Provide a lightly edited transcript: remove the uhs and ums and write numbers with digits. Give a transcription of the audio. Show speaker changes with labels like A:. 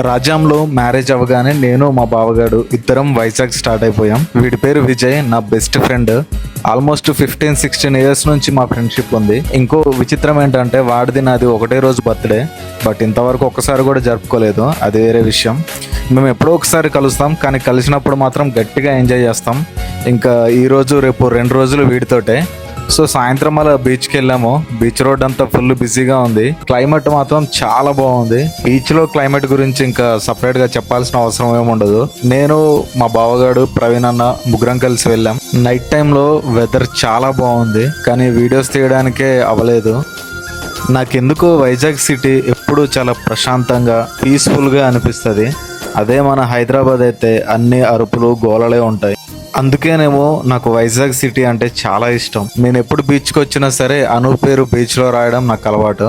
A: రాజ్యాంలో marriage అవ్వగానే నేను మా బావగాడు ఇద్దరం వైజాగ్ స్టార్ట్ అయిపోయాం. వీడి పేరు విజయ్, నా బెస్ట్ ఫ్రెండ్. ఆల్మోస్ట్ 15-16 ఇయర్స్ నుంచి మా ఫ్రెండ్షిప్ ఉంది. ఇంకో విచిత్రం ఏంటంటే వాడిది నాది ఒకటే రోజు బర్త్డే, బట్ ఇంతవరకు ఒక్కసారి కూడా జరుపుకోలేదు. అది వేరే విషయం. మేము ఎప్పుడో ఒకసారి కలుస్తాం, కానీ కలిసినప్పుడు మాత్రం గట్టిగా ఎంజాయ్ చేస్తాం. ఇంకా ఈరోజు రేపు 2 రోజులు వీడితోటే. సో సాయంత్రం అలా బీచ్కి వెళ్ళాము. బీచ్ రోడ్ అంతా ఫుల్ బిజీగా ఉంది. క్లైమేట్ మాత్రం చాలా బాగుంది. బీచ్ లో క్లైమేట్ గురించి ఇంకా సపరేట్ గా చెప్పాల్సిన అవసరం ఏముండదు. నేను, మా బావగాడు, ప్రవీణ్ అన్న ముగ్గురం కలిసి వెళ్ళాం. నైట్ టైంలో వెదర్ చాలా బాగుంది, కానీ వీడియోస్ తీయడానికే అవ్వలేదు. నాకెందుకో వైజాగ్ సిటీ ఎప్పుడూ చాలా ప్రశాంతంగా, పీస్ఫుల్గా అనిపిస్తుంది. అదే మన హైదరాబాద్ అయితే అన్ని అరుపులు, గోలలే ఉంటాయి. అందుకేనేమో నాకు వైజాగ్ సిటీ అంటే చాలా ఇష్టం. నేను ఎప్పుడు బీచ్కి వచ్చినా సరే అను పేరు బీచ్లో రాయడం నాకు అలవాటు.